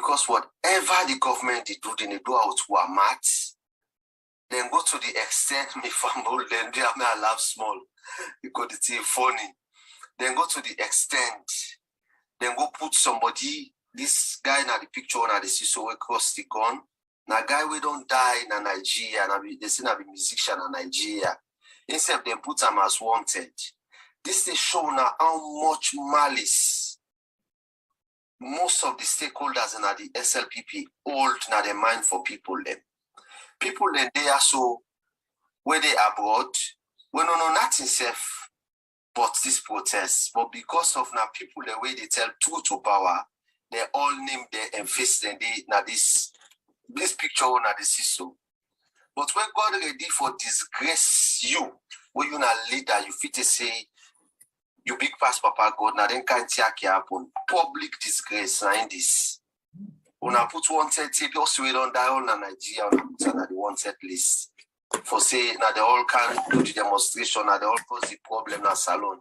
because whatever the government they do out to a match, then go to the extent me fumble, then they may laugh small because it's funny. Then go to the extent, then go put somebody, this guy in the picture na the CISO across the gun. Now guy we don't die in Nigeria, and they say na be musician in Nigeria. Instead they put him as wanted. This is show now how much malice most of the stakeholders in the SLPP hold na their mind for people then. People then they are so where they abroad, we don't know nothing safe but this protest. But because of now people the way they tell truth to power, they all name they invest in this picture on the CISO. But when God ready for disgrace you, when you not leader, you fit to say you big pass Papa God, now then can't happen. Public disgrace in this. When I put wanted tape, also we don't die all in Nigeria, on the wanted list. For say now they all can do the demonstration, now they all cause the problem na salon.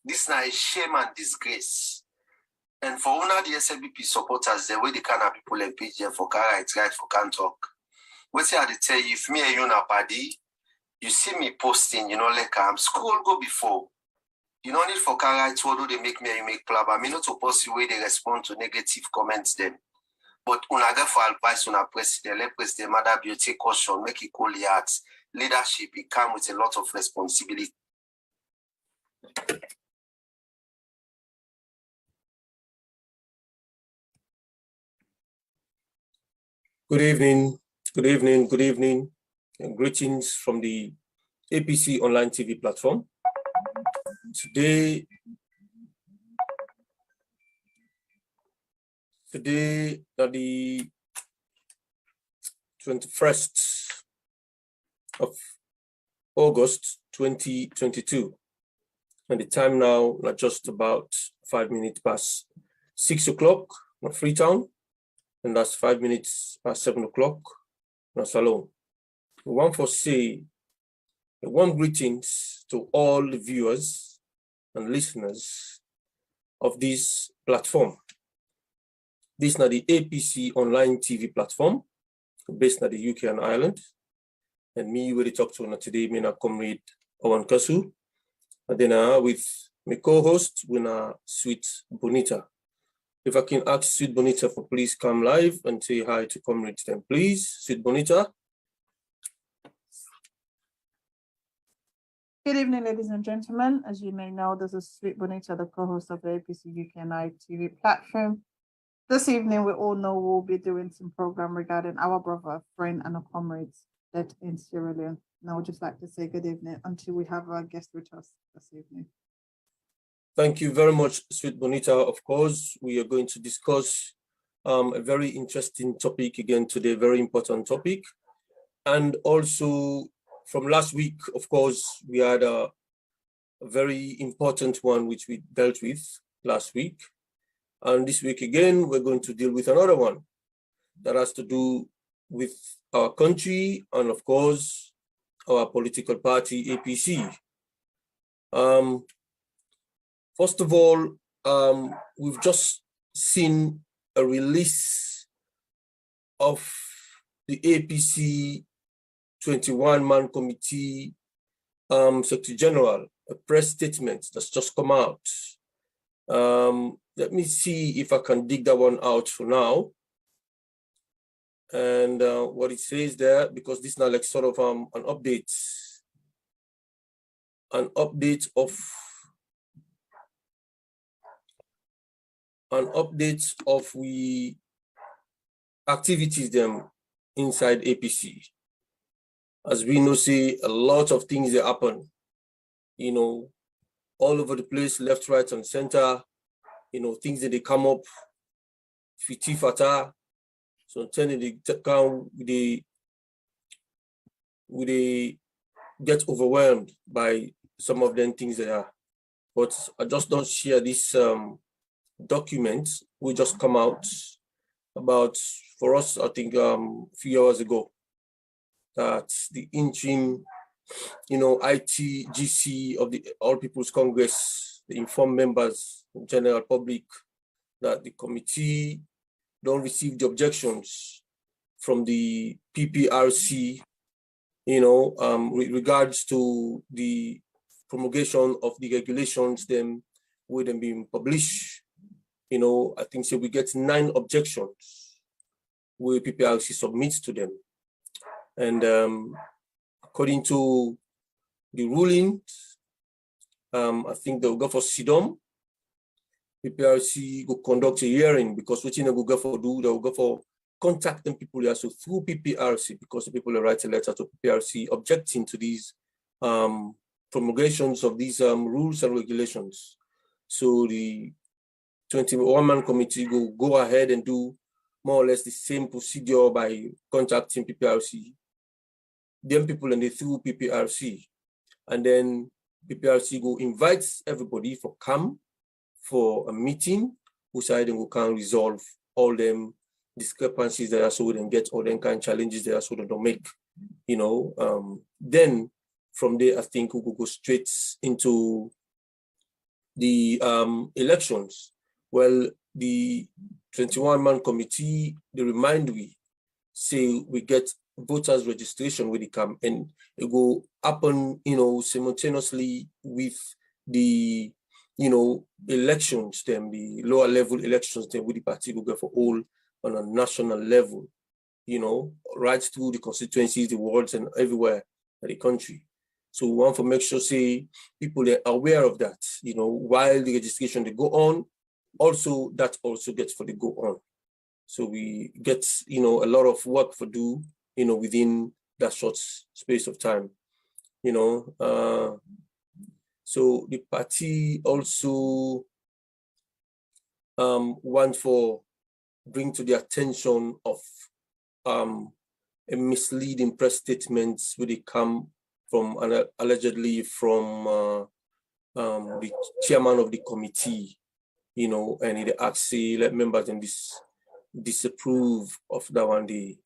This now is shame and disgrace. And for one of the SLBP supporters, the way they can have people engage them for car rights, right for can talk. What say I tell you, if me and you na party, you see me posting, you know, like I'm school go before. You don't need for car rights, what do they make me and you make club? I mean not to post the way they respond to negative comments them. But when I get for advice on a president, let president mother be take caution, make it cool heart. Leadership, it comes with a lot of responsibility. Good evening, and greetings from the APC Online TV platform. Today, the 21st of August 2022, and the time now just about 5 minutes past 6 o'clock in Freetown, and that's 5 minutes past 7 o'clock in Salon. One for say, one greetings to all the viewers and listeners of this platform. This is the APC Online TV platform based in the UK and Ireland. And me, we talk to today, me na comrade Owen Kasu. And then with my co-host, we na Sweet Bonita. If I can ask Sweet Bonita for please come live and say hi to comrades then, please. Sweet Bonita. Good evening, ladies and gentlemen. As you may know, this is Sweet Bonita, the co-host of the APC UK and I TV platform. This evening, we all know we'll be doing some program regarding our brother, friend, and our comrades that in Sierra Leone. And I would just like to say good evening until we have our guest with us this evening. Thank you very much, Sweet Bonita. Of course, we are going to discuss a very interesting topic again today, very important topic. And also from last week, of course, we had a very important one which we dealt with last week. And this week again, we're going to deal with another one that has to do with our country and of course, our political party, APC. First of all, we've just seen a release of the APC 21-man committee Secretary General, a press statement that's just come out. Let me see if I can dig that one out for now. And what it says there, because this is now like sort of an update of we activities them inside APC. As we know, see a lot of things that happen, you know, all over the place, left, right, and center, you know, things that they come up, fiti fata. So turning the account, they get overwhelmed by some of them things that are. But I just don't share this document. We just come out about, for us, I think a few hours ago, that the interim, you know, ITGC of the All People's Congress, the informed members, the general public, that the committee don't receive the objections from the PPRC, with regards to the promulgation of the regulations, them with them being published. I think so we get 9 objections where PPRC submits to them. And according to the ruling, I think they'll go for SIDOM. PPRC will conduct a hearing, because what they will go for they'll go for contacting people here. So through PPRC, because the people write a letter to PPRC objecting to these promulgations of these rules and regulations. So the 21-man committee will go ahead and do more or less the same procedure by contacting PPRC. Then people and they through PPRC. And then PPRC will invite everybody for come for a meeting, who side and we can resolve all them discrepancies there, so we can get all them kind of challenges there, so they don't make, then from there, I think we will go straight into the elections. Well, the 21-man committee, they remind we, say we get voters registration when they come, and it will happen, simultaneously with the, elections, then the lower level elections, then with the party will go for all on a national level, right through the constituencies, the wards, and everywhere in the country. So we want to make sure, say, people are aware of that, while the registration they go on, also that also gets for the go on. So we get, a lot of work for do, within that short space of time, So the party also want for bring to the attention of a misleading press statements where they come from allegedly from the chairman of the committee, and he actually let members in this disapprove of that one day,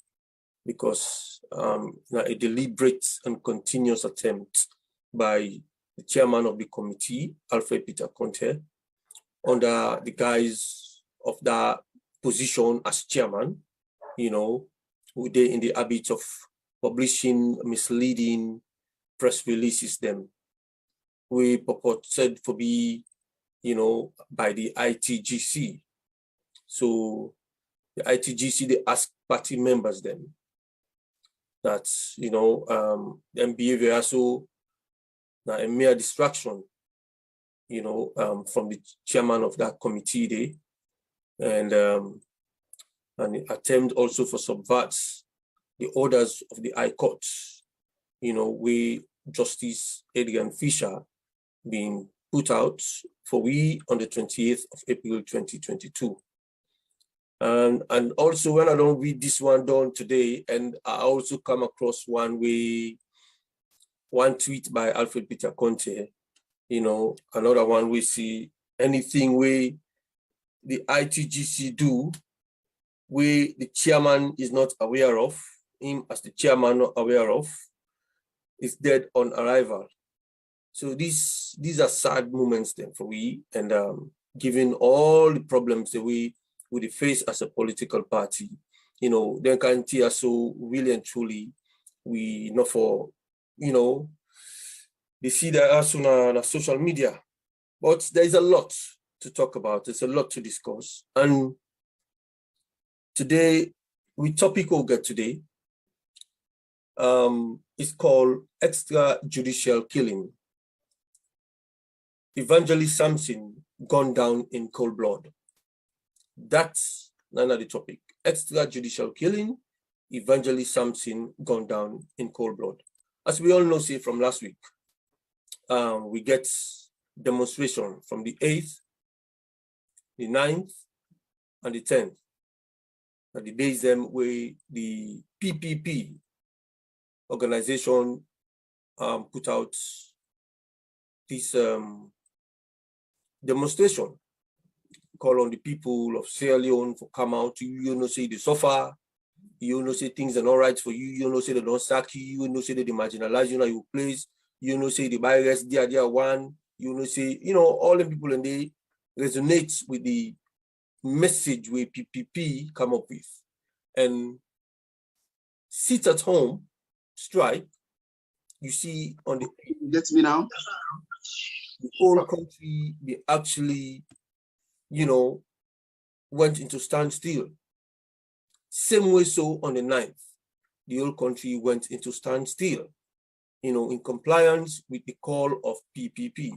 because a deliberate and continuous attempt by the chairman of the committee, Alfred Peter Conte, under the guise of that position as chairman, who they in the habit of publishing misleading press releases them. We purported to be, by the ITGC. So the ITGC, they ask party members then that, them behavior also now a mere distraction, from the chairman of that committee there, and attempt also for subverts the orders of the High Court, where Justice Adrian Fisher being put out for we on the 28th of April 2022. And also when I don't read this one down today, and I also come across one tweet by Alfred Peter Conte, another one we see anything where the ITGC do, where the chairman is not aware of, him as the chairman not aware of, is dead on arrival. So these are sad moments then for we, and given all the problems that we face as a political party, then can see us so really and truly, we know for, they see that us on social media, but there's a lot to talk about. There's a lot to discuss. And today, topic we'll get today is called Extrajudicial Killing. Evangalist Sampson gone down in cold blood. That's another topic. Extrajudicial killing, Evangalist Sampson gone down in cold blood. As we all know, say from last week, we get demonstration from the 8th, the 9th, and the 10th. And the days them where the PPP organization put out this demonstration, call on the people of Sierra Leone for come out. You say they suffer, say things are not right for you, say they don't sack you, say they marginalize you, your place, say the virus, they are one, say, all the people and they resonate with the message where PPP come up with and sit at home, strike, you see on the Get me now? the whole country, they actually, you know, went into standstill. Same way so on the 9th, the whole country went into standstill, you know, in compliance with the call of PPP.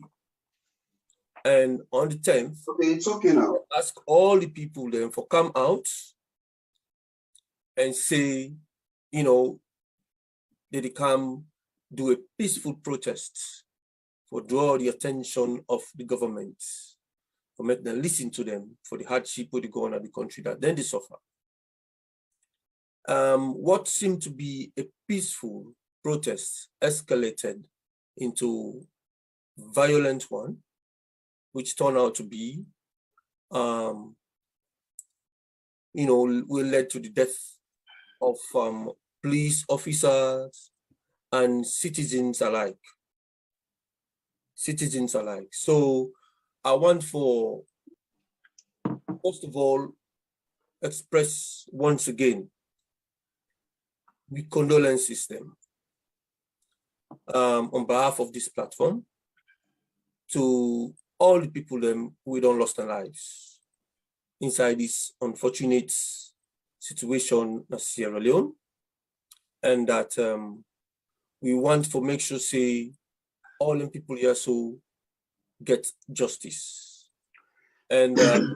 And on the 10th, Okay, it's okay now. ask all the people then for come out and say, you know, that they come do a peaceful protest for draw the attention of the government, for make them listen to them for the hardship where they go on at the country that then they suffer. What seemed to be a peaceful protest escalated into violent one, which turned out to be, you know, will lead to the death of police officers and citizens alike. Citizens alike. So I want for, first of all, express once again the condolence system on behalf of this platform to all the people who don't lost their lives inside this unfortunate situation in Sierra Leone, and that we want to make sure say all the people here so get justice. And the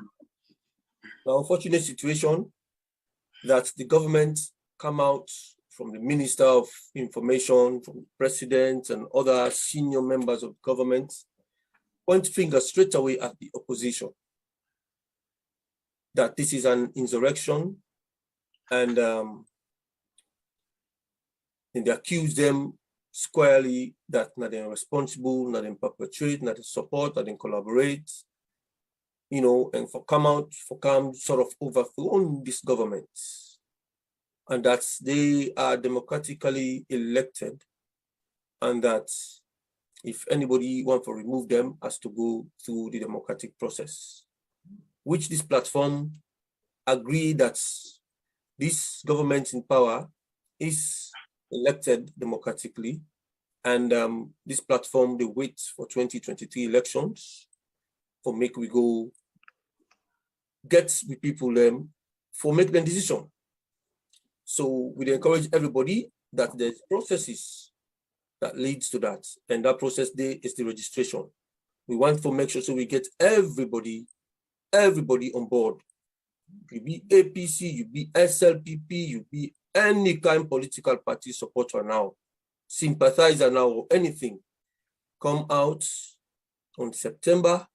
unfortunate situation that the government come out from the Minister of Information, from the President and other senior members of government, point fingers straight away at the opposition, that this is an insurrection, and they accuse them squarely that not they responsible, not they perpetrate, not they support, not they collaborate, you know, and for come sort of overthrow this government, and that they are democratically elected, and that if anybody wants to remove them, has to go through the democratic process, which this platform agree that this government in power is elected democratically, and this platform, they wait for 2023 elections for make we go get the people for make the decision. So we encourage everybody that there's processes that leads to that, and that process there is the registration. We want to make sure so we get everybody on board. You be APC, you be SLPP, you be any kind of political party supporter now, sympathizer now, or anything, come out on September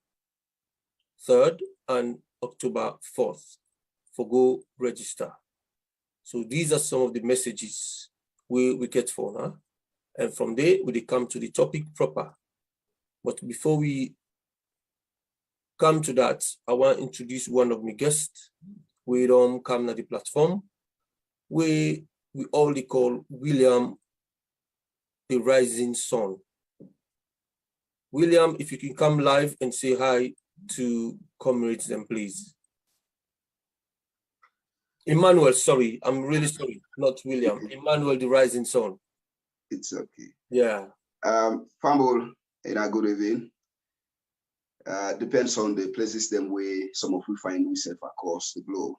3rd and October 4th for go register. So these are some of the messages we get for now. And from there, we come to the topic proper. But before we come to that, I want to introduce one of my guests. We don't come to the platform. We all call William the Rising Sun. William, if you can come live and say hi to comrades then, please. Emmanuel, sorry, I'm really sorry, not William. Emmanuel the Rising Sun. It's okay. Yeah. Fumble in a good evening. Depends on the places them where some of we find ourselves across the globe.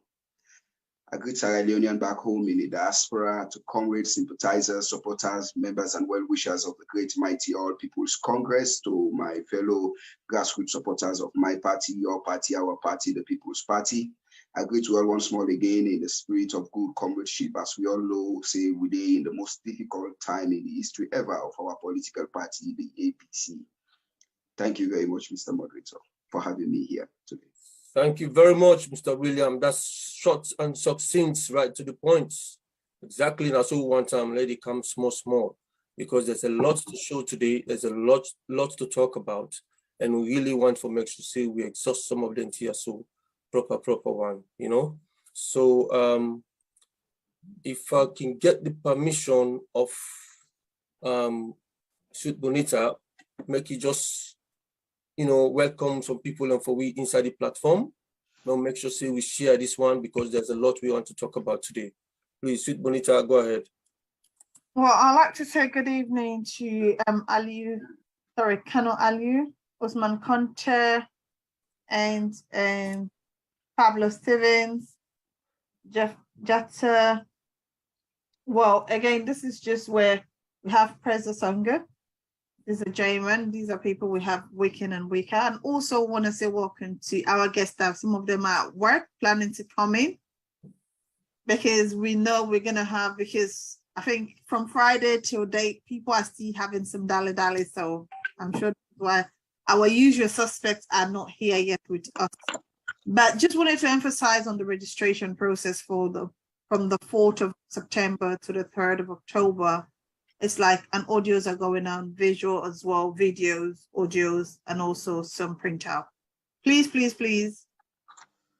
I greet Sierra Leonean back home in the diaspora, to comrades, sympathizers, supporters, members, and well-wishers of the great mighty All People's Congress, to my fellow grassroots supporters of my party, your party, our party, the People's Party. I greet you all once more again in the spirit of good comradeship, as we all know, say we are in the most difficult time in the history ever of our political party, the APC. Thank you very much, Mr. Moderator, for having me here today. Thank you very much, Mr. William. That's short and succinct, right to the point. Exactly, that's what we want lady come small, because there's a lot to show today. There's a lot to talk about, and we really want to make sure say we exhaust some of them here, so proper one, you know. So if I can get the permission of Sweet Bonita, make you just, you know, welcome some people and for we inside the platform Now make sure say we share this one because there's a lot we want to talk about today. Please, Sweet Bonita, go ahead. Well, I'd like to say good evening to Kano Aliu, Osman Conte, and Pablo Stevens, Jeff Jatta. Well, again, this is just where we have Preza Sangha. These are Jamin. These are people we have week in and week out. And also want to say welcome to our guest staff. Some of them are at work, planning to come in, because we know we're going to have, because I think from Friday till date, people are still having some dally. So I'm sure that's why our usual suspects are not here yet with us. But just wanted to emphasize on the registration process for from the 4th of September to the 3rd of October. It's like, and audios are going on, visual as well, videos, audios, and also some printout. Please,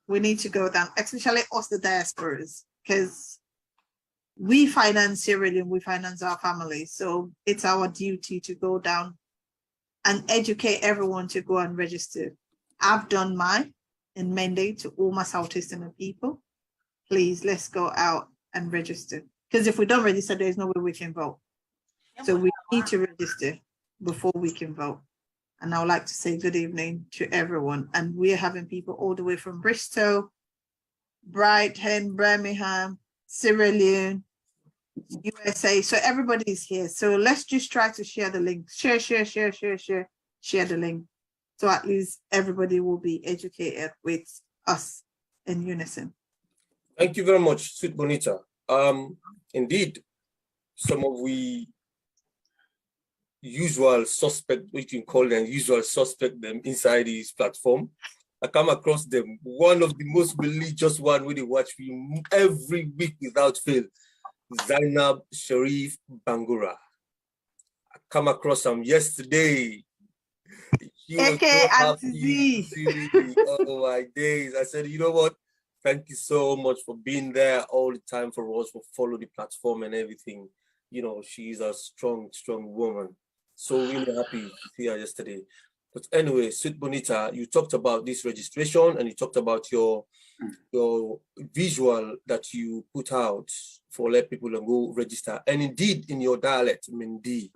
we need to go down, especially us, the diasporas, because we finance Sierra Leone, we finance our families. So it's our duty to go down and educate everyone to go and register. I've done mine in mandate to all my Southeastern people. Please, let's go out and register. Because if we don't register, there's no way we can vote. So we need to register before we can vote. And I would like to say good evening to everyone. And we're having people all the way from Bristol, Brighton, Birmingham, Sierra Leone, USA. So everybody's here. So let's just try to share the link. Share the link. So at least everybody will be educated with us in unison. Thank you very much, Sweet Bonita. Indeed, some of we usual suspect, we can call them usual suspect them inside this platform. I come across them. One of the most religious one where they watch me every week without fail, Zainab Sharif Bangura. I come across them yesterday. She was so happy to see me. Oh my days. I said, you know what? Thank you so much for being there all the time for us, for follow the platform and everything. You know, she's a strong woman. So really happy to see her yesterday. But anyway, Sweet Bonita, you talked about this registration and you talked about your visual that you put out for let people go register. And indeed, in your dialect, Mindi,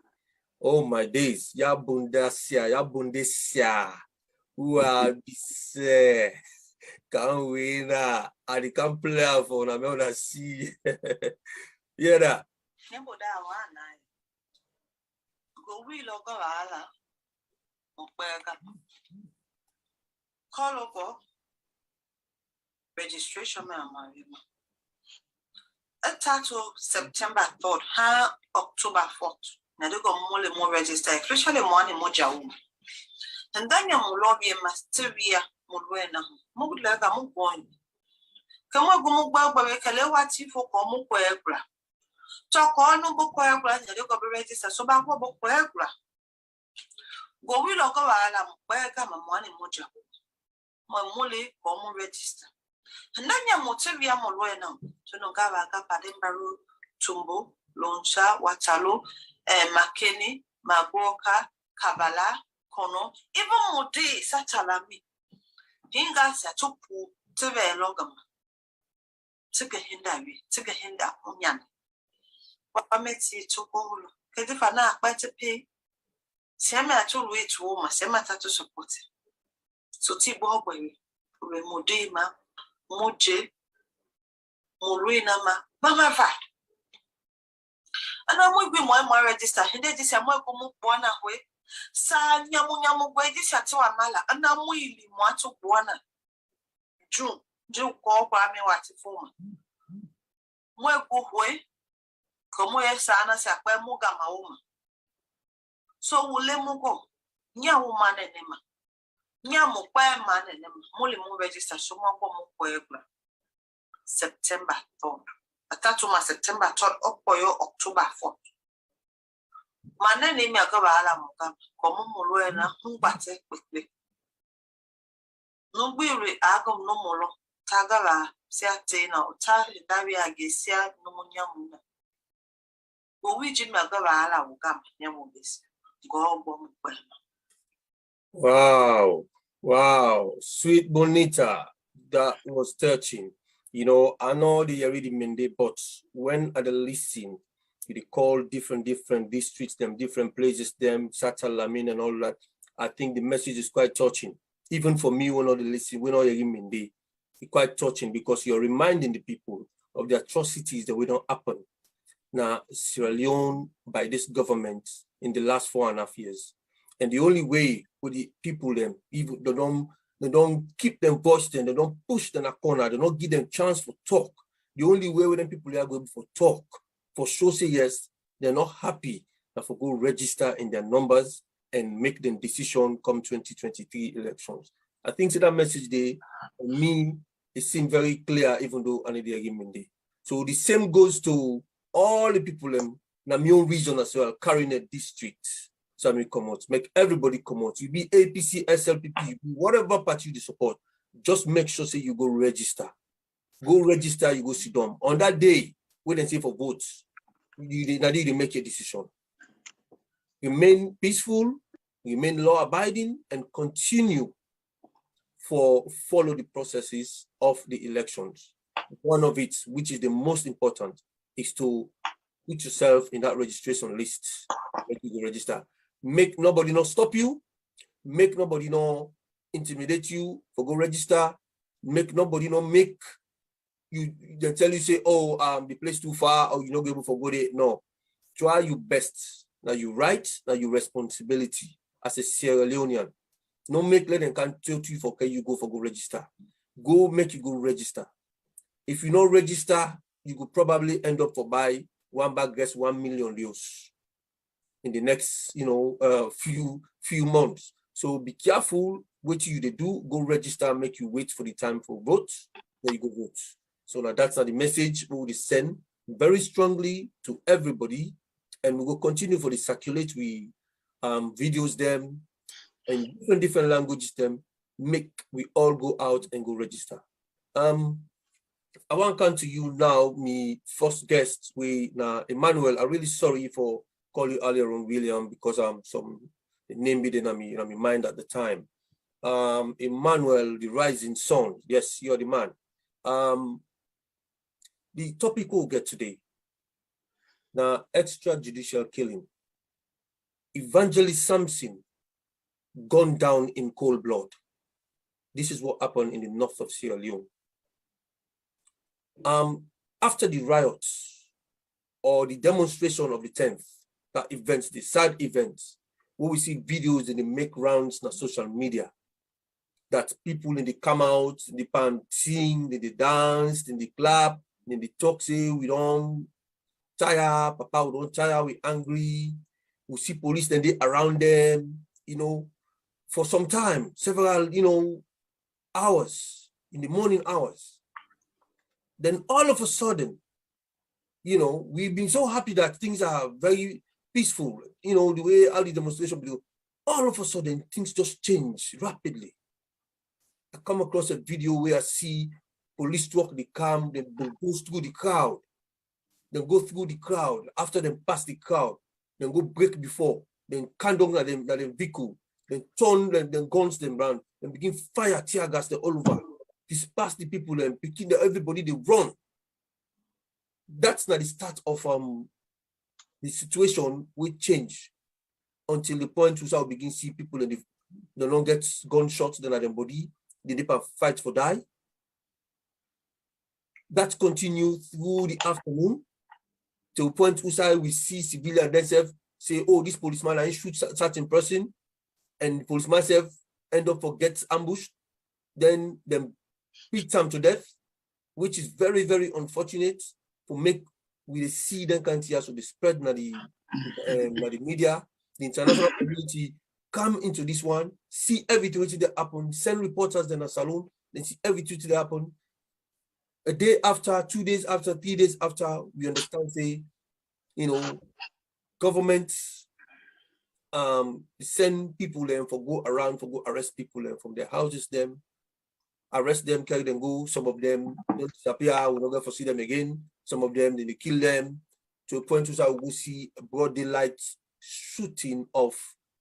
oh my days, ya bundesia, who are this can't win, I can't play for na me see. Yeah, that. Registration title September 3rd, October 4th. Now they go more register, especially money more jawu. And then you lobby masteria mulwena. Muglaga mugwon. Kama gumugba ba kale wati for komu kwebra. Choko no bo kwebra, they go register so ba ko bo kwebra. Go we logo ala mkwega mamwani moja. Mamule komu register. And then you motivia mulwena. So no gava padembaru tumbo, Lonsha, Watalo, Makeni, Magoka, Kabala, Kono, even Mode, Satalami. Hinga Satupu, Teve Logam. Take a hinda, Onyan. What makes it to go? Kedifana, quite a pay. Sema to reach woman, Semata to support it. So Tibo, Modema, Moje, Moruina, Mama Vat. And I'm going to be more register. And then this is more come one away. Sa nyamu way this at our mala. And I'm really want to one June call me what for. More go way. Come where sana sa kwa muga mauma. So will let mu go. Nya woman and nema. Nyamu kwa man and nema. Muli mu register so more go September 3rd. Atatuma September 3rd up October 4th. Manene mi akabala muka komu mulwena mbate quickly. No biri agom no molo tagala siate na utari dawi agesia no munyamuna. Go wiji mi akabala muka nyamubisi. Go Wow, Sweet Bonita. that was touching. You know, I know they already mandate, but when at the listing, they call different districts, them different places, them Satalamin and all that. I think the message is quite touching. Even for me, when all the listing, when all the mandate, it's quite touching because you're reminding the people of the atrocities that will not happen. Now, Sierra Leone by this government in the last 4.5 years. And the only way with the people, them, even they don't keep them voiced and they don't push them in a corner, they don't give them chance for talk. The only way with them people are going for talk, for sure say yes, they're not happy that for go register in their numbers and make them decision come 2023 elections. I think that message they, for me, it seemed very clear, even though I need the agreement day. So the same goes to all the people in the Mion region as well, carrying a district. So I mean, come out, make everybody come out. You be APC, SLPP, you be whatever party you support, just make sure say you go register. Go register, you go sit down. On that day, wait and see for votes. You make your decision. Remain peaceful, remain law-abiding, and continue follow the processes of the elections. One of it, which is the most important, is to put yourself in that registration list. Make you register. Make nobody not stop you. Make nobody not intimidate you for go register. Make nobody not make you. They tell you say, oh, the place too far, or you're not able to go there. No, try your best. Now you right. Now your responsibility as a Sierra Leonean. No make let them can't tell you for you go register. Go make you go register. If you not register, you could probably end up for buy one bag gets 1 million euros in the next, few months. So be careful what you they do. Go register. Make you wait for the time for votes. Then you go vote. So now that's the message we will send very strongly to everybody, and we will continue for the circulate we videos them and different languages them. Make we all go out and go register. I want to come to you now, me first guest, Emmanuel. I'm really sorry for calling you earlier on William because some name bidden on my mind at the time. Emmanuel, the rising sun. Yes, you're the man. The topic we'll get today. Now, extrajudicial killing. Evangalist Sampson gone down in cold blood. This is what happened in the north of Sierra Leone. After the riots or the demonstration of the 10th, that events, the sad events, where we see videos and they make rounds on social media, that people in the come out, in the pan sing, they dance, in the clap, in the talk say, we don't tire, papa, we don't tire, we angry, we see police and they around them, for some time, several, hours, in the morning hours. Then all of a sudden, we've been so happy that things are very peaceful, the way all the demonstrations do. All of a sudden, things just change rapidly. I come across a video where I see police walk the car, they go through the crowd. Then go through the crowd. After they pass the crowd, then go break before, then can down at them vehicle, then turn then guns them round, and begin fire tear gas them all over. Disperse the people and picking everybody they run. That's not the start of the situation will change until the point where we begin to see people and they don't get gunshots then at their body, they dip fight for die. That continues through the afternoon to the point where we see civilians themselves say, oh, this policeman I shoot certain person, and the policeman self end up for gets ambushed, then them beat them to death, which is very, very unfortunate for make we see them can't see us so they spread na the media, the international community come into this one, see everything that happen, send reporters in a salon, then see everything that happen. A day after, 2 days after, 3 days after, we understand say, government send people then for go around for go arrest people then from their houses them. Arrest them, carry them, go. Some of them don't disappear, we'll not ever see them again. Some of them, then they kill them. To a point where we see a broad daylight shooting of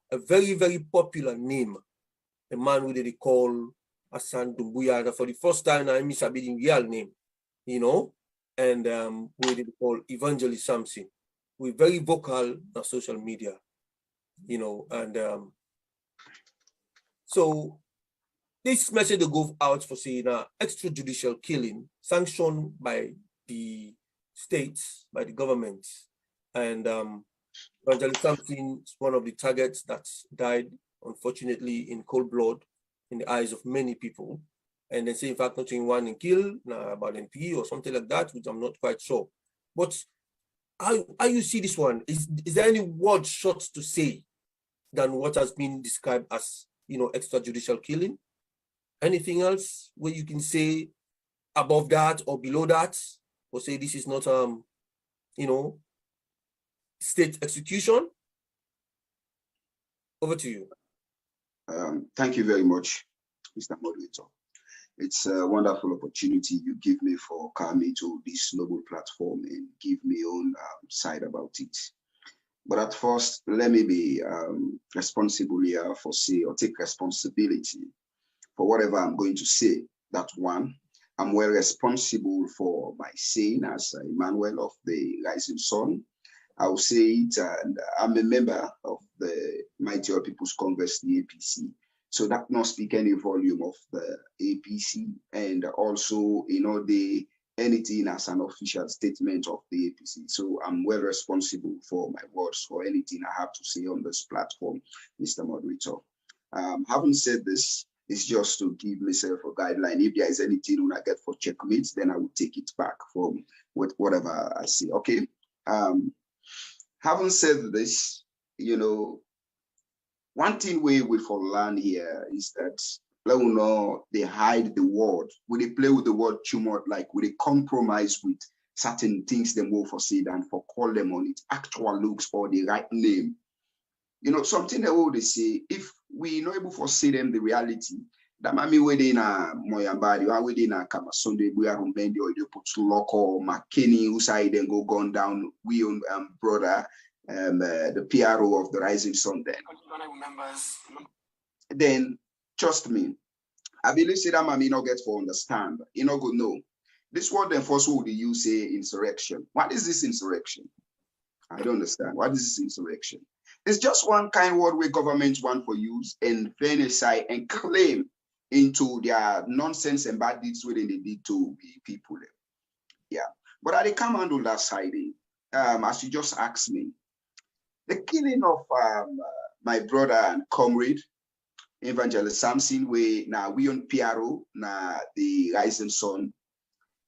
a very, very popular name, a man who they call Hassan Dumbuya. For the first time, I miss a bit in real name, you know, and we did call Evangalist Sampson. We're very vocal on social media, you know, and so this message will go out for saying extrajudicial killing sanctioned by the states, by the government, and Evangelist Sampson is one of the targets that died, unfortunately, in cold blood in the eyes of many people. And they say, in fact, not in one in kill, about in P or something like that, which I'm not quite sure. But how you see this one? Is there any word short to say than what has been described as, you know, extrajudicial killing? Anything else where you can say above that or below that, or say this is not, you know, state execution? Over to you. Thank you very much, Mr. Moderator. It's a wonderful opportunity you give me for coming to this noble platform and give me own side about it. But at first, let me be responsible here for say or take responsibility for whatever I'm going to say. That one, I'm well responsible for my saying as Emmanuel of the Rising Sun. I'll say it, and I'm a member of the Mighty Oil People's Congress, the APC. So that not speak any volume of the APC, and also, you know, anything as an official statement of the APC. So I'm well responsible for my words, for anything I have to say on this platform, Mr. Moderator. Having said this, it's just to give myself a guideline. If there is anything when I get for checkmates, then I will take it back from whatever I say. Okay. Having said this, you know, one thing we for learn here is that they hide the word. When they play with the word too much, like when they compromise with certain things they more for say than for call them on its actual looks or the right name. You know, something that they say, if we not able to say them the reality, that might mean within a Moyambadi or within a Kamasunde, we are on Bendi or they put local McKinney, who side then go gone down, we own brother, the PRO of the Rising Sun then trust me, I believe say that may not get for understand, you know, go no. This word then first would you say insurrection. What is this insurrection? I don't understand. What is this insurrection? It's just one kind word where governments want for use and venocide and claim into their nonsense and bad deeds within they did to the people. Yeah. But I come handle that side, as you just asked me. The killing of my brother and comrade, Evangelist Sampson, where now we on PRO, now the Rising Sun,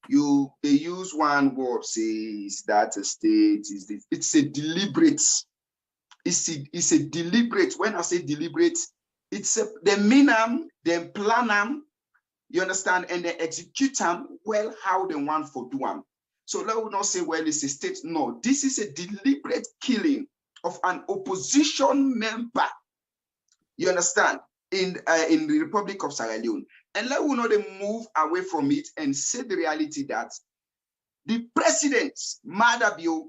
they use one word, says that a state is this. It's a deliberate. It's a deliberate. When I say deliberate, it's they mean them, they plan them, you understand, and they execute them well how they want for do them. So let us not say, well, it's a state. No, this is a deliberate killing of an opposition member. You understand, in the Republic of Sierra Leone, and let us not move away from it and say the reality that the president, Madabio,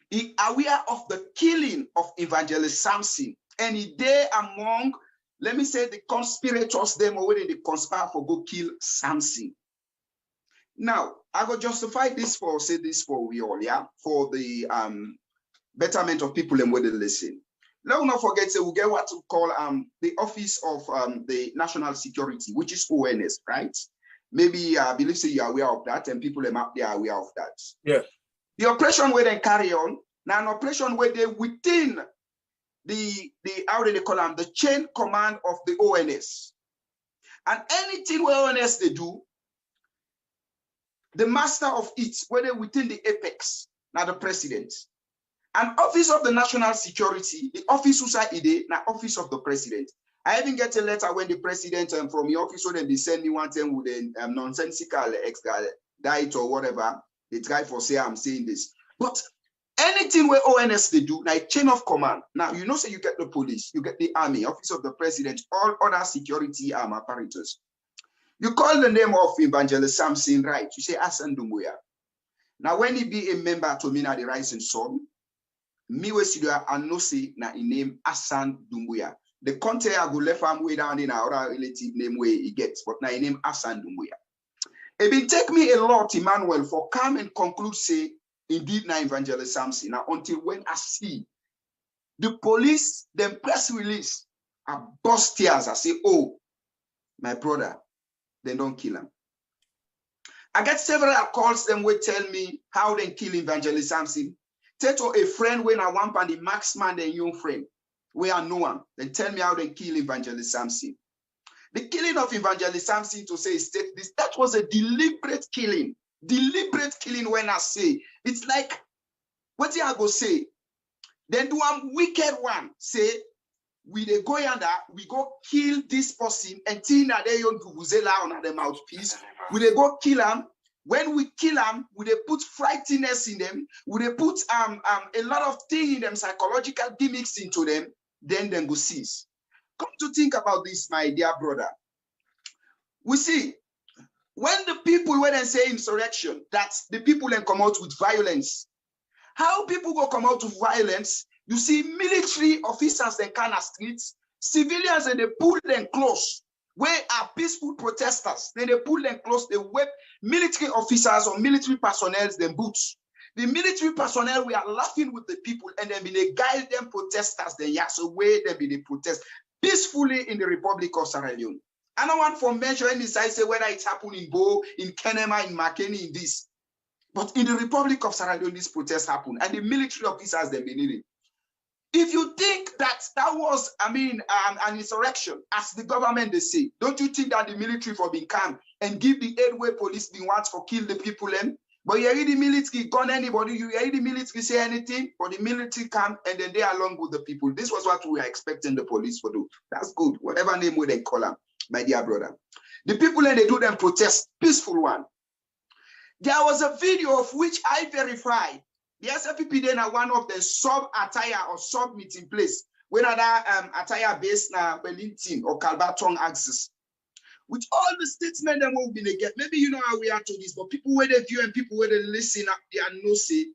is aware of the killing of Evangelist Sampson, and he there among, let me say, the conspirators, them already they conspire for go kill Sampson. Now, I will justify this for, say this for we all, yeah, for the betterment of people and where they listen. Let us not forget, so we get what we call the Office of the National Security, which is ONS, right? Maybe I believe so you are aware of that, and people out there are aware of that. Yeah. The operation where they carry on, now an operation where they within the how do they call them, the chain command of the ONS. And anything where ONS they do, the master of it, whether within the apex, now the president. And Office of the National Security, the office who say it, now Office of the President. I even get a letter when the president from the office, so then they send me one time with a nonsensical extradite or whatever. They try for say I'm saying this. But anything where ONS they do, like chain of command. Now, you know, so you get the police, you get the army, Office of the President, all other security apparatus. You call the name of Evangelist Sampson, right? You say Hassan Dumbuya. Now, when he be a member to me, the Rising Sun, me we see and no say na in name Hassan Dumbuya. The country I go left arm way down in our relative name way he gets, but now he name Asandumuya. It been take me a lot, Emmanuel, for come and conclude say, indeed, now Evangelist Sampson. Now until when I see the police, them press release, I bust tears. I say, oh, my brother, they don't kill him. I get several calls, them will tell me how they kill Evangelist Sampson. Tell to a friend when I want and the marksman, the young friend, where I know one, then tell me how they kill Evangelist Sampson. The killing of Evangelist Sampson, to say state this, that was a deliberate killing. Deliberate killing when I say, it's like, what I go say? Then do a wicked one, say, we they go yonder, we go kill this person, and Tina they yon vuvuzela on the mouthpiece. We they go kill him. When we kill them, we they put frightenness in them. We they put a lot of things in them, psychological gimmicks into them. Then go cease. Come to think about this, my dear brother. We see when the people when they say insurrection, that the people then come out with violence. How people go come out with violence? You see military officers in kind of streets, civilians and they pull them close. Where are peaceful protesters? Then they pull them close, they whip military officers or military personnel, then boots. The military personnel, we are laughing with the people and then they guide them protesters, then yes, away them they protest peacefully in the Republic of Sierra Leone. I don't want for measuring this, I say whether it's happened in Bo, in Kenema, in Makeni, in this. But in the Republic of Sierra Leone, this protest happened and the military officers, they been in it. If you think that was, an insurrection, as the government they say, don't you think that the military for being calm and give the aid where police been want for kill the people then? But you hear the military gun anybody, you hear the military say anything, but the military come and then they along with the people. This was what we were expecting the police to do. That's good, whatever name we they call them, my dear brother. The people then they do them protest, peaceful one. There was a video of which I verified. The SFPP then are one of the sub-attire or sub-meeting place when other attire based na Wellington or Calbatong axis. With all the statements that will be again, maybe you know how we are to this, but people where they view and people where they listen, they are no say.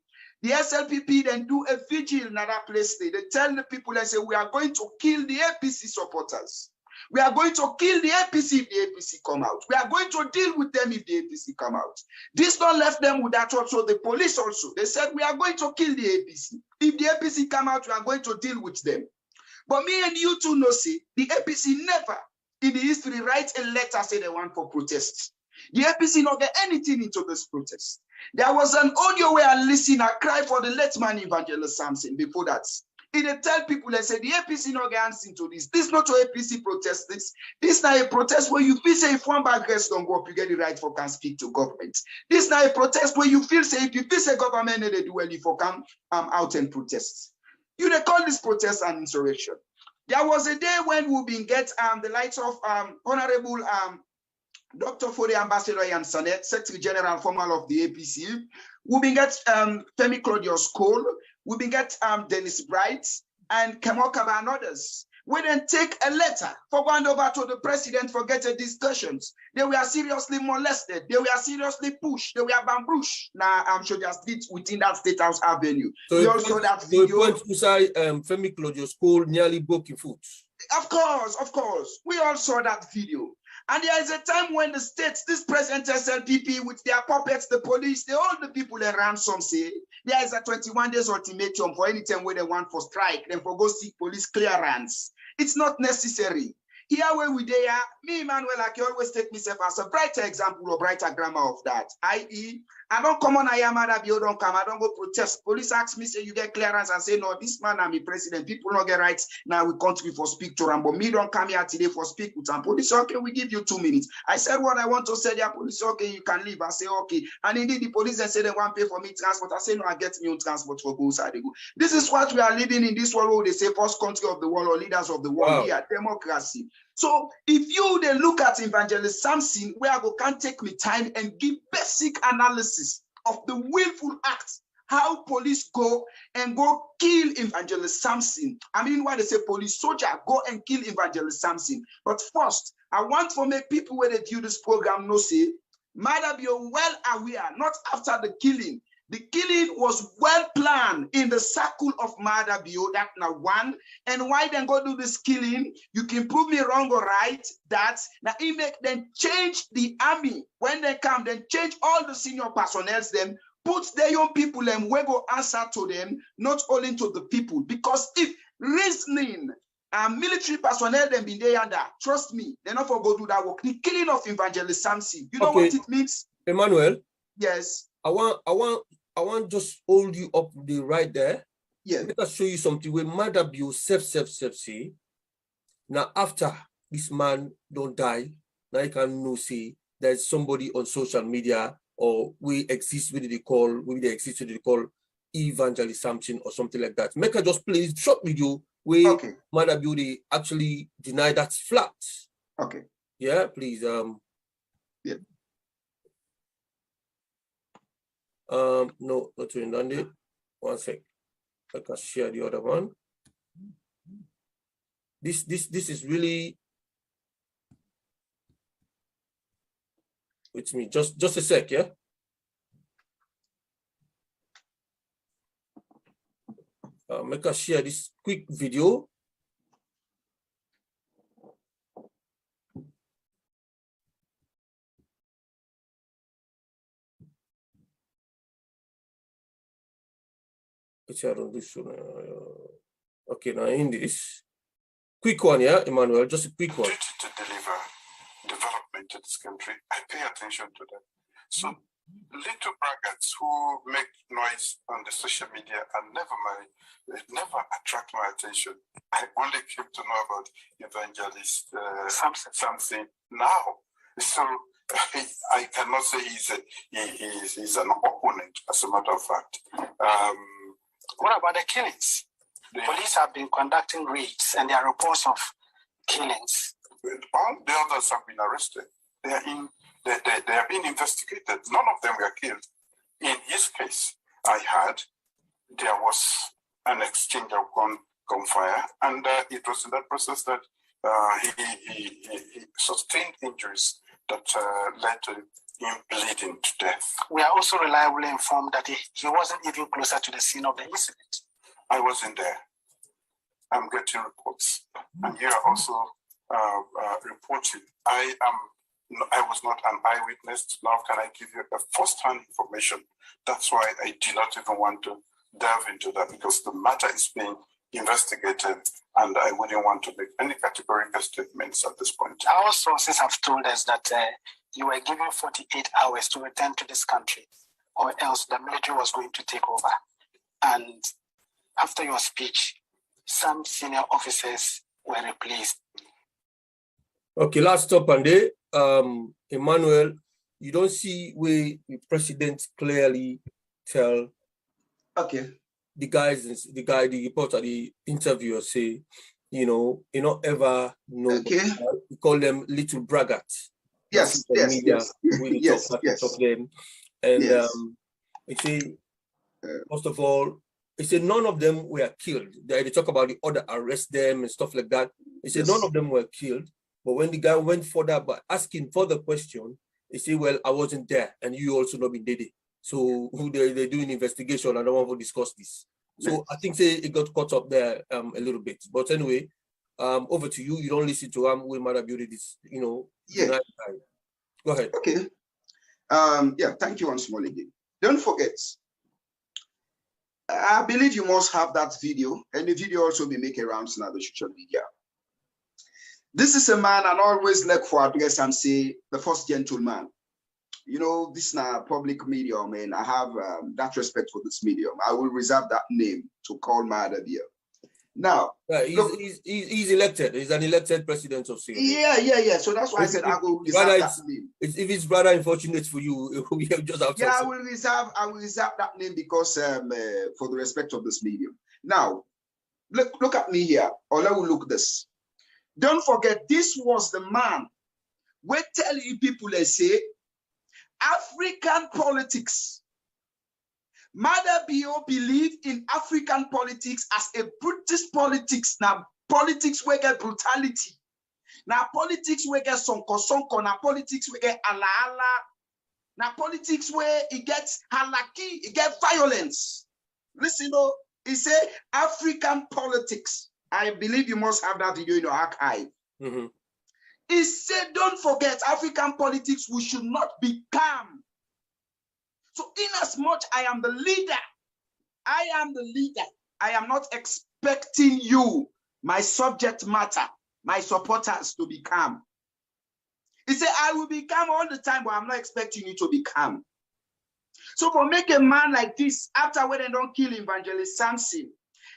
The SLPP then do a vigil in another place. They tell the people and say, we are going to kill the APC supporters. We are going to kill the APC if the APC come out. We are going to deal with them if the APC come out. This don't left them with that also. The police also. They said, we are going to kill the APC. If the APC come out, we are going to deal with them. But me and you two know, see, the APC never in the history write a letter say they want for protests. The APC not get anything into this protest. There was an audio where I listen, I cry for the late man Evangelist Sampson before that. They tell people, they say, the APC not get answer to this. This not a APC protest. This not a protest where you feel say if one bad guest don't go up, you get the right for can speak to government. This not a protest where you feel say if you feel say government they do well for come out and protest. You they call this protest an insurrection. There was a day when we been get the likes of Honorable Dr. Fode Ambassador Ian Sanet, Secretary General formal of the APC. We been get Femi Claudius Cole. We been get Dennis Bright and Kemokaba and others. We then take a letter for going over to the president for getting discussions. They were seriously molested. They were seriously pushed. They were bamboozled. Now I'm sure just did within that State House Avenue. So we also that video. So went inside Femi Claudius Cole nearly broken foot. Of course. We all saw that video. And there is a time when the states, this present SLPP with their puppets, the police, they all the people in ransom say, there is a 21 days ultimatum for any time where they want for strike, then for go seek police clearance. It's not necessary. Here where we there, me, Emmanuel, I can always take myself as a brighter example or brighter grammar of that. I.e., I don't come on, I am at you don't come, I don't go protest. Police ask me, say you get clearance and say, no, this man I'm the president. People don't get rights now we country for speak to them, but me don't come here today for speak with them. Police, okay, we give you 2 minutes. I said what I want to say there, police, okay, you can leave. I say, okay. And indeed, the police they say they want to pay for me transport. I say, no, I get me on transport for go side. This is what we are living in this world where they say first country of the world or leaders of the world here, democracy. So if you then look at Evangelist Sampson, where I can't take me time and give basic analysis of the willful acts, how police go and go kill Evangelist Sampson. I mean, why they say police soldier go and kill Evangelist Sampson. But first, I want to make people where they view this program know say, Madam, you're well aware, not after the killing, The killing was well planned in the circle of Madabio, that now one. And why then go do this killing? You can prove me wrong or right. That now he make them change the army. When they come, then change all the senior personnel, them put the young people and we go answer to them, not only to the people. Because if reasoning and military personnel them been there under, trust me, they're not for go do that work. The killing of Evangelist Sampson, you know what it means? Emmanuel. Yes. I want just hold you up the right there. Yeah. Let us show you something where Madabio self say. Now after this man don't die, now you can know see there's somebody on social media or we exist with the call, Evangelist Sampson or something like that. Make her just play a short video where Madabio they actually deny that's flat. Okay. Yeah, please. Yeah. No, not to Nandi. 1 sec. I can share the other one. This is really with me. Just a sec, yeah. Make us share this quick video. Okay, now in this quick one, yeah, Emmanuel, just a quick one. To deliver development to this country, I pay attention to them. So little braggarts who make noise on the social media and never attract my attention. I only came to know about Evangelist Sampson now. So I cannot say he's an opponent, as a matter of fact. What about the killings? Police have been conducting raids and there are reports of killings. All the others have been arrested. They are being investigated. None of them were killed. In his case, I heard there was an exchange of gunfire, and it was in that process that he sustained injuries that led to him bleeding to death. We are also reliably informed that he wasn't even closer to the scene of the incident. I wasn't there. I'm getting reports, and you are also reporting. I was not an eyewitness. Now can I give you a first-hand information? That's why I do not even want to delve into that, because the matter is being investigated and I wouldn't want to make any categorical statements at this point. Our sources have told us that you were given 48 hours to return to this country, or else the military was going to take over. And after your speech, some senior officers were replaced. Okay, last stop on there. Emmanuel, you don't see where the president clearly tell the reporter, the interviewer say, you not ever know. We call them little braggarts. Yes. Talk them. And they say, first of all, they say none of them were killed. They talk about the other arrest them and stuff like that. They say none of them were killed. But when the guy went further by asking further question, they say, well, I wasn't there and you also not been dead. So they're doing investigation. I don't want to discuss this. So I think it got caught up there a little bit. But anyway, over to you. You don't listen to we might have built this, Go ahead. Okay. Thank you once more again. Don't forget, I believe you must have that video, and the video also be making rounds on the social media. This is a man I always look for address and say the first gentleman. This is not public medium, and I have that respect for this medium. I will reserve that name to call my other beer. Now, he's elected. He's an elected president of Syria. Yeah. So that's why I said I will reserve that name. If it's rather unfortunate for you, we have just have to. I will reserve that name because for the respect of this medium. Now, look at me here, or let me look this. Don't forget, this was the man we tell you people, they say, African politics. Madabio believe in African politics as a British politics. Now, politics we get brutality. Now, politics we get sonko. Now, politics we get ala. Now politics where it gets halaki, it gets violence. Listen, he say African politics. I believe you must have that video in your archive. Mm-hmm. He said, don't forget, African politics, we should not be calm. So in as much I am the leader, I am not expecting you, my subject matter, my supporters, to be calm. He said, I will be calm all the time, but I'm not expecting you to be calm. So for make a man like this, after when they don't kill Evangelist Sampson,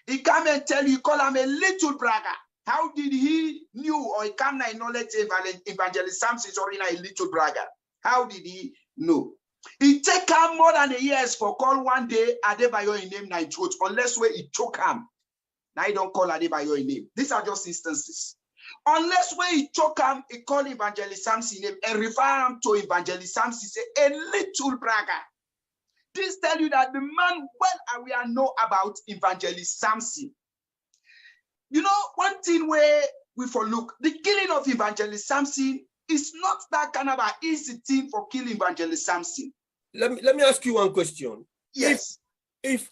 he come and tell you, call him a little bragger. How did he knew or he come and knowledge Evangelist Sampson is already a little bragger? How did he know? It take him more than a year for call one day Adebayo in name nine truth, unless where he choke him. Now he don't call Adebayo in name. These are just instances. Unless where he choke him, he call Evangelist Sampson name and refer him to Evangelist Sampson, say a little bragger. This tell you that the man well aware know about Evangelist Sampson. You know, one thing where we forlook, the killing of Evangelist Sampson is not that kind of an easy thing for killing Evangelist Sampson. Let me ask you one question. Yes. If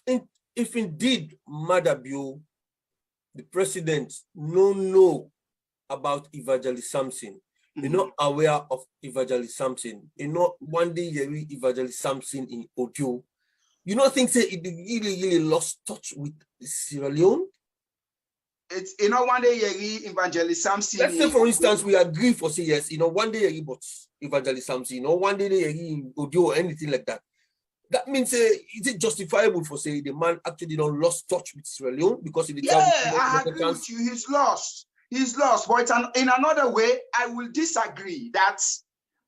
indeed Madabio, the president, know about Evangelist Sampson, you're not aware of Evangelist Sampson, you know one day you read Evangelist Sampson in audio, you don't think that it really lost touch with Sierra Leone? It's, you know, one day you read Evangelist Sampson. Let's say, for instance, we agree for say yes, you know, one day you read but Evangelist Sampson, you know, one day you read audio or anything like that. That means, is it justifiable for say the man actually don't lost touch with Sierra Leone because he I agree with you. He's lost. He's lost. But in another way, I will disagree that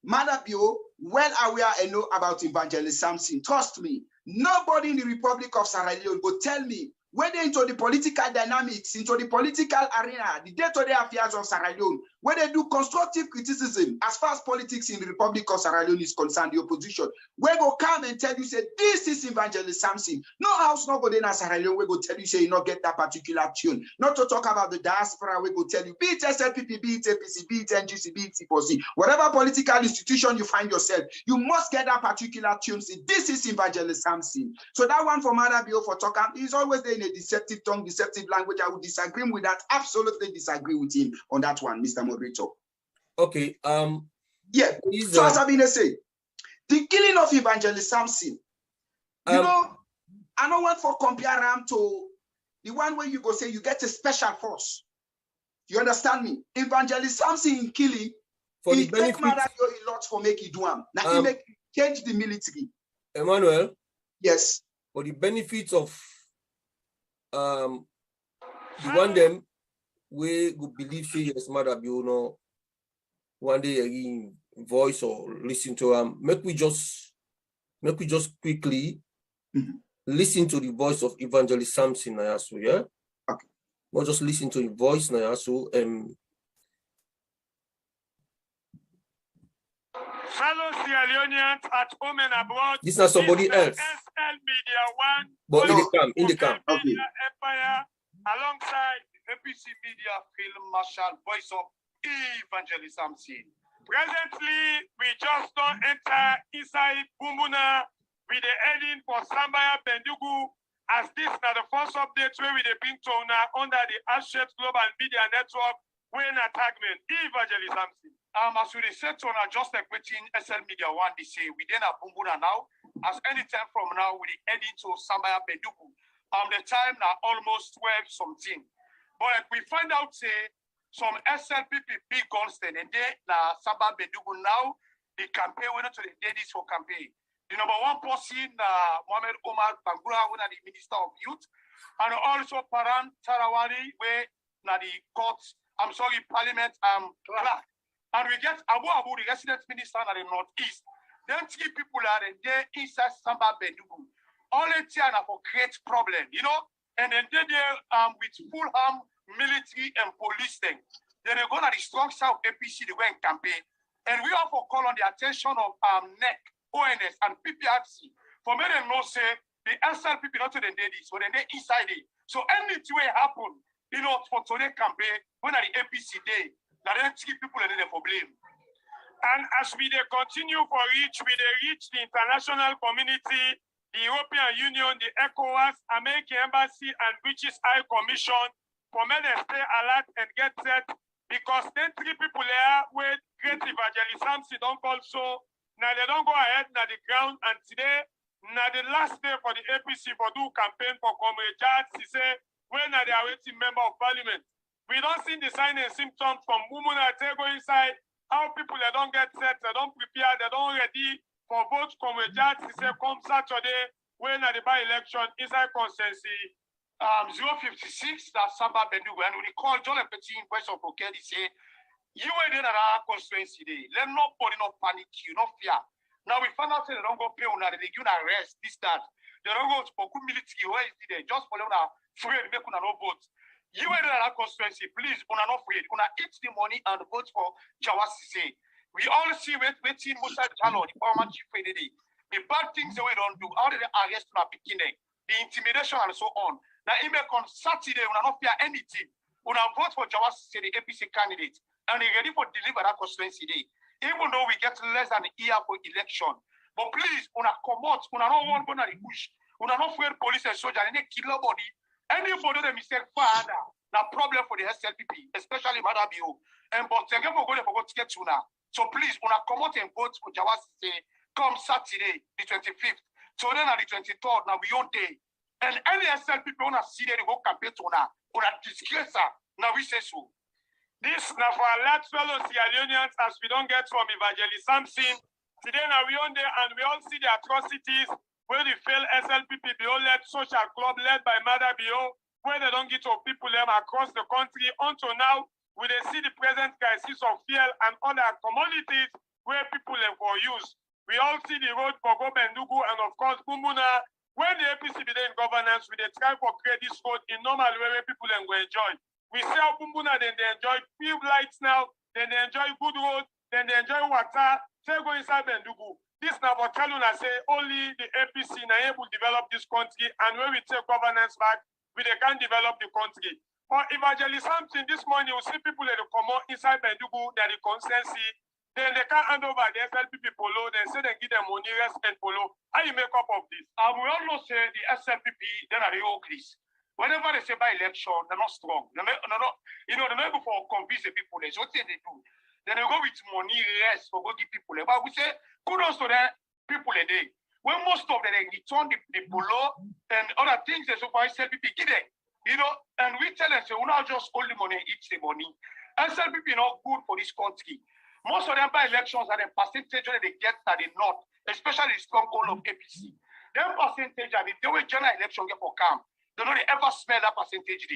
Madabio, well aware and know about Evangelist Sampson. Trust me, nobody in the Republic of Sierra Leone will tell me whether into the political dynamics, into the political arena, the day-to-day affairs of Sierra Leone, where they do constructive criticism as far as politics in the Republic of Sierra Leone is concerned, the opposition, we go come and tell you, say, this is Evangelist Sampson. No house not go in Sierra Leone, we go tell you, say, you not get that particular tune. Not to talk about the diaspora, we go tell you, be it SLPP, be it APC, be it NGC, be it CPOC, whatever political institution you find yourself, you must get that particular tune. Say, this is Evangelist Sampson. So that one for Madabio for talking, he's always there in a deceptive tongue, deceptive language. I would disagree with that. Absolutely disagree with him on that one, Mr. Moderator. Okay. Yeah. So as I've been saying, the killing of Evangelist Sampson, you know, I don't want to compare him to the one where you go say you get a special force. You understand me? Evangelist Sampson in killing, for he the benefit, take a lot for make it do him. Now he make change the military. Emmanuel. Yes. For the benefit of the one them we would believe say yes, Madabio, no, one day again voice or listen to make we just quickly listen to the voice of Evangelist Sampson Nayasu, yeah? Okay. We'll just listen to the voice Nayasu. Fellow Sierra Leoneans at home and abroad. This is not somebody else. SL Media One. But in the camp. Okay. Media Empire alongside APC Media Film Marshal Voice of Evangelist Sampson. Presently, we just don't enter inside Bumbuna with the heading for Sambaya Bendugu, as this is the first update where we bring to under the Ashet Global Media Network when attackment Evangelist Sampson. As we said to just like waiting SL Media One, they say we then have Bumbuna now, as any time from now we heading to Sambaya Bendugu. The time now almost 12 something. But we find out say some SLPP big constant and they now Sambaya Bendugu now the campaign went to the ladies for campaign. The number one person Mohamed Omar Bangura, one of the Minister of Youth, and also Paran Tarawari, where now the courts, Parliament clerk. And we get Abu, the resident minister in the northeast. Then three people are there inside Sambaya Bendugu. All it's for great problem, you know, and then they with full arm military and police thing. Then they're going to the structure of APC, the going campaign. And we also call on the attention of NEC, ONS, and PPRC for me to know say the SLPP not to the ladies, but then they inside it. So anything will happen, you know, for today campaign when at the APC day, that then three people are there for blame. And as we continue for we reach the international community, the European Union, the ECOWAS, American Embassy, and British High Commission, for men to stay alert and get set, because then 3 people there with great Evangelist Sampson don't call so. Now they don't go ahead now the ground, and today, now the last day for the APC for do campaign for Comrade Jad, he say, when are they awaiting member of parliament? We don't see the sign and symptoms from women that they go inside, how people they don't get set, they don't prepare, they don't ready for vote Comrade Jad, he say, come Saturday, when are the by-election inside consensus. 056, that's Samba Bendugu, and we call John Petit in voice of Okedi, say, you were in our constituency day. Let nobody not panic you, not fear. Now we found out they don't go pay on that, they give an arrest, this, that. They don't go for military, where is it? Just for them, afraid, make una no vote. You were in our constituency, please, una not afraid. Una eat the money and vote for Jawasi. We all see waiting Musa Jalo, the former chief of the day. The bad things that we don't do, how did they arrest una beginning, the intimidation and so on. Now, on Saturday, we not fear anything. We vote for Jawasi, the APC candidate, and they're ready for deliver that constituency day. Even though we get less than a year for election. But please, we come out, we don't want to go to the bush. We don't afraid police and soldiers, and they kill nobody. Anybody that mistake father, the problem for the SLPP, especially Madabio. And but they're going to go to get to now. So please, we come out and vote for Jawasi come Saturday, the 25th. So then at the 23rd, now we own day. And any SLPP want to see they go campaign to now, or a disgrace, now we say so. This now for our last fellow Sierra Leoneans, as we don't get from Evangelist Sampson. Today now we on there and we all see the atrocities where the failed SLPP BO-led social club led by Mother BO, where they don't get to people them across the country. Until now, we they see the present crisis of fuel and other commodities where people them for use. We all see the road for Bendugu and of course Bumbuna. When the APC be in governance, we they try for credit road in normal way where people them will enjoy. We sell Bumbuna, then they enjoy few lights now, then they enjoy good road, then they enjoy water. Say go inside Bendugu. This now for Kaluna say only the APC now able to develop this country, and when we take governance back, we they can develop the country. For Evangelist Sampson this morning, you see people that come out inside Bendugu, that the consensus. Then they can't hand over the SLPP polo, then say they give them money, rest and polo. How you make up of this? And we all know say the SLPP, then are the Oakleys. Whenever they say by election, they're not strong. They're not, they're not able to convince the people. That's what they do. Then they go with money, rest, for go give people. But we say, kudos to the people a day. When most of them they return the polo and other things, they so far SLPP give them. And we tell them, say, we not just hold the money, eat the money. SLPP not good for this country. Most of them by elections are the percentage that they get at the north, especially the stronghold of APC. Their percentage, I mean, they will general election get for camp. They don't ever smell that percentage.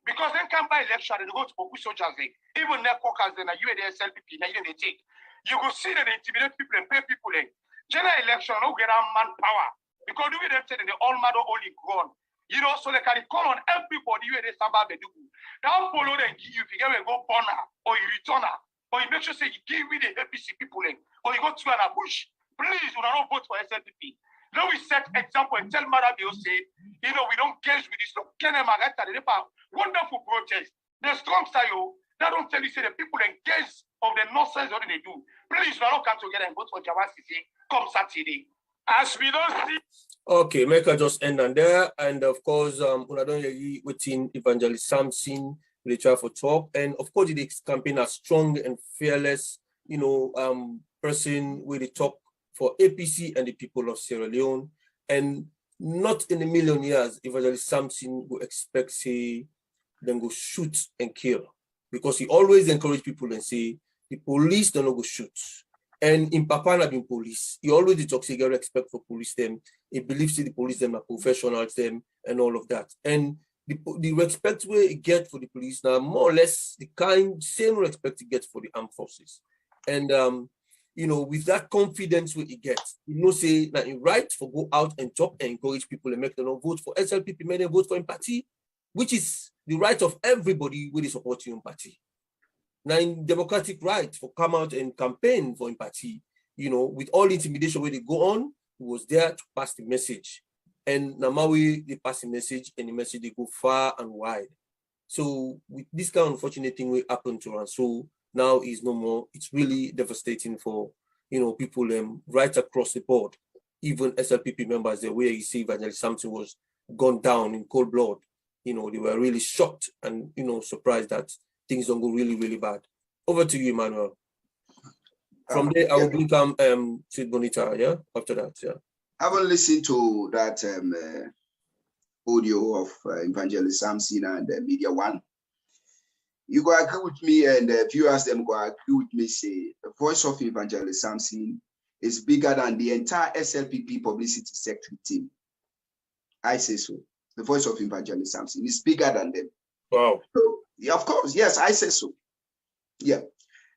Because they can buy election and they go to Poku soldiers. Even their caucus, then you and the SLPP, now you they take. You will see that they intimidate people and pay people. General election, no get manpower. Because the way they say that they all mad all in grown. So they can call on everybody you and they Samba Bedugu. Now follow them, if you get a go burner or you return her. Or you make sure say you give with the APC people or you go to an bush. Please, we don't vote for SLPP. Now we set example and tell Marabio say, we don't engage with this. Wonderful protest. The strong side, they don't tell you say the people engage of the nonsense what they do. Please, we don't come together and vote for Jawasi come Saturday. As we don't see. Okay, make I just end on there. And of course, we don't really within Evangelist Sampson. They try for talk, and of course the campaign are strong and fearless, person with the talk for APC and the people of Sierra Leone, and not in a million years Evangelist Sampson will expect say them go shoot and kill, because he always encourage people and say the police don't go shoot. And in Papana being police, he always talks say get respect for police them. He believes the police them are professionals them and all of that. And the respect we get for the police now more or less the same respect he gets for the armed forces. And with that confidence we get, say that it's right for go out and talk and encourage people and make them vote for SLPP, many vote for him party, which is the right of everybody with the support your party. Now in democratic right for come out and campaign for him party, with all the intimidation where they go on, he was there to pass the message. And Namawi, they pass the message, and the message they go far and wide. So with this kind of unfortunate thing will happen to us. So now he's no more. It's really devastating for, people right across the board, even SLPP members, the way you see Evangelist Sampson was gone down in cold blood. They were really shocked and, surprised that things don't go really, really bad. Over to you, Emmanuel. From there, I will become Sweet Bonita, yeah? After that, yeah. I haven't listened to that audio of Evangelist Sampson and Media One. You go agree with me, and viewers them go agree with me, say the voice of Evangelist Sampson is bigger than the entire SLPP publicity sector team. I say so. The voice of Evangelist Sampson is bigger than them. Wow. So, yeah, of course, yes, I say so. Yeah.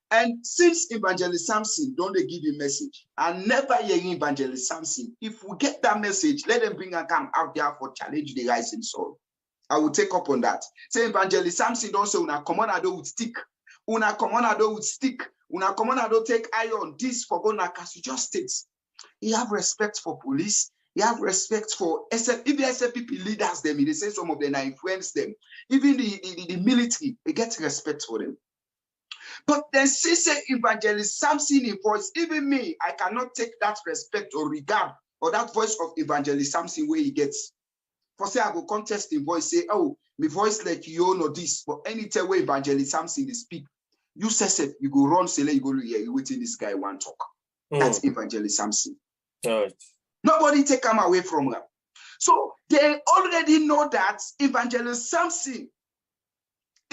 And since Evangelist Sampson don't they give you message, and never hearing Evangelist Sampson, if we get that message, let them bring and come out there for challenge the rising soul. I will take up on that. Say Evangelist Sampson don't say una come on I do with stick. Una come on I do with stick. Una come on I do take iron. This for gonna cast you just states. He have respect for police. He have respect for even SLPP leaders them. They say some of them influence them. Even the military, they get respect for them. But then since Evangelist Sampson in voice, even me, I cannot take that respect or regard or that voice of Evangelist Sampson where he gets. For say I go contest the voice, say, oh, my voice like you know this. But anytime where Evangelist Sampson they speak, you say it, you go run, say you go, yeah, you waiting this guy one talk. That's Evangelist Sampson. Right. Nobody take him away from them. So they already know that Evangelist Sampson,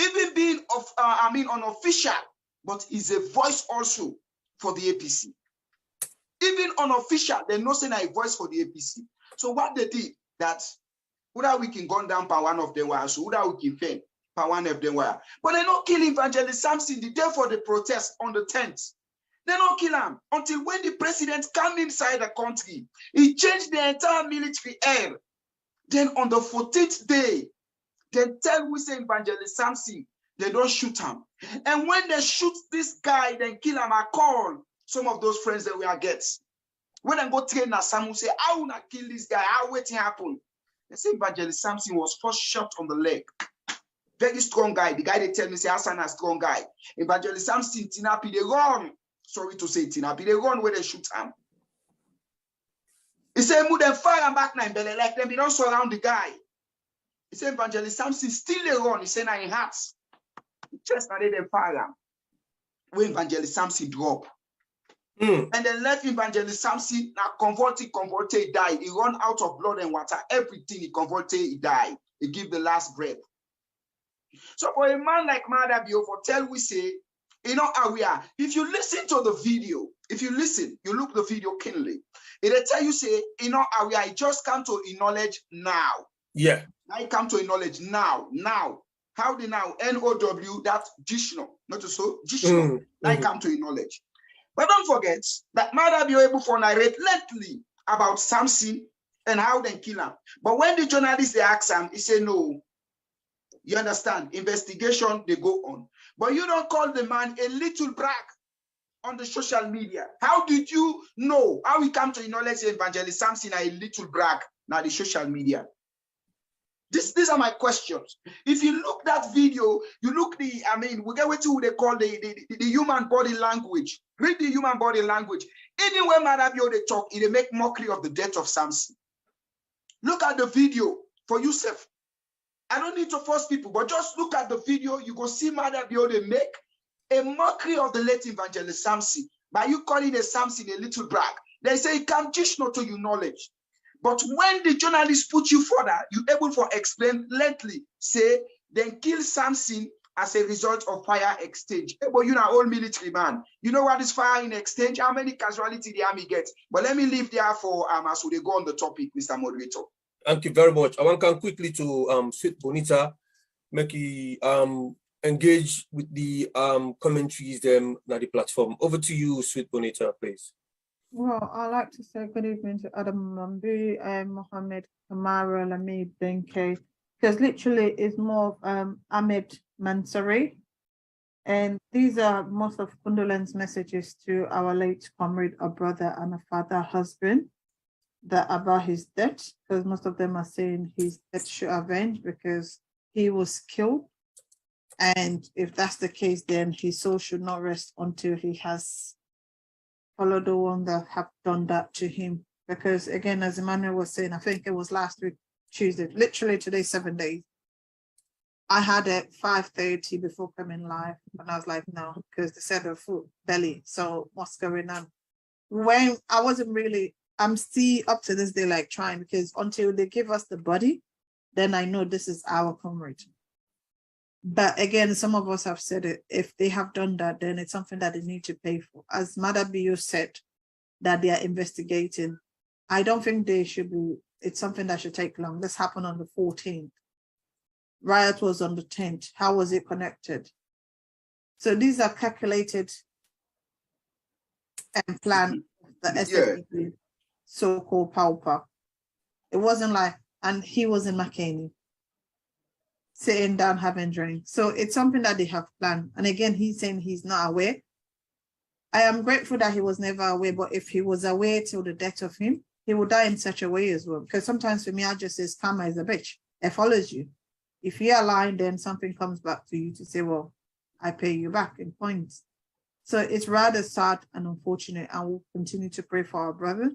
even being unofficial, but is a voice also for the APC. Even unofficial, they know saying a voice for the APC. So what they did that whether we can go down per one of them were, so whether we can fail per one of them were. But they don't kill Evangelist Sampson the day for the protest on the 10th. They don't kill him until when the president came inside the country. He changed the entire military air. Then on the 14th day, they tell we say Evangelist Sampson, they don't shoot him. And when they shoot this guy, then kill him, I call some of those friends that we are gets. When I go train na Samu say, I will not kill this guy, how wait happen? They say Evangelist Sampson was first shot on the leg. Very strong guy. The guy they tell me say Hassan a strong guy. Evangelist Sampson, Tinapi, they run. Sorry to say Tinapi, they run where they shoot him. He said, move them fire and back now, belly like them, they don't surround the guy. He said, Evangelist Sampson still they run. He said, now in hearts. Just now they fire him. When Evangelist Sampson drop. And then left Evangelist Sampson, now converted, he died. He run out of blood and water. Everything he converted, he died. He give the last breath. So for a man like Madabio, for tell we say, you know how we are. If you listen to the video, you look the video keenly, it'll tell you say, you know how we are. It just come to acknowledge now. Yeah. I come to acknowledge now. How the now? N-O-W, that's Jishno. Not so, Jishno. I come to acknowledge. But don't forget that Mother be able to narrate lengthily about Sampson and how they kill him. But when the journalists they ask him, he say no. You understand? Investigation, they go on. But you don't call the man a little brag on the social media. How did you know? How we come to acknowledge Evangelist Sampson a little brag now the social media? These are my questions. If you look that video, you look we get what they call the human body language. Read the human body language. Anywhere Madabio they talk, they make mockery of the death of Sampson. Look at the video for yourself. I don't need to force people, but just look at the video. You go see Madabio they make a mockery of the late Evangelist Sampson by you calling a Sampson a little brag. They say, come just not to your knowledge. But when the journalists put you further, you able to explain lengthily, say, then kill Sampson as a result of fire exchange. Hey, but you're an old military man. You know what is fire in exchange? How many casualties the army gets? But let me leave there for as we go on the topic, Mr. Moderator. Thank you very much. I want to come quickly to Sweet Bonita, make you engage with the commentaries them on the platform. Over to you, Sweet Bonita, please. Well, I'd like to say good evening to Adam Mambu, Mohammed Kamara, Lamid Benke, because literally it's more of Ahmed Mansari. And these are most of condolence messages to our late comrade, a brother and a father, husband, that about his death, because most of them are saying his death should avenge because he was killed. And if that's the case, then his soul should not rest until he has followed the one that have done that to him. Because again, as Emmanuel was saying, I think it was last week, Tuesday, literally today, 7 days. I had it 5:30 before coming live, and I was like, no, because they said the food belly. So what's going on? When I wasn't really, I'm still up to this day, like trying, because until they give us the body, then I know this is our comrade. But again, some of us have said it, if they have done that, then it's something that they need to pay for. As Mother Bio said, that they are investigating. I don't think they should be, it's something that should take long. This happened on the 14th. Riot was on the 10th. How was it connected? So these are calculated and planned, the SFP, so-called pauper. It wasn't like, and he was in McKinney, sitting down having drinks. So it's something that they have planned. And again, he's saying he's not aware. I am grateful that he was never aware, but if he was aware till the death of him, he would die in such a way as well. Because sometimes for me, I just say karma is a bitch. It follows you. If you're lying, then something comes back to you to say, well, I pay you back in points. So it's rather sad and unfortunate, and we'll continue to pray for our brother.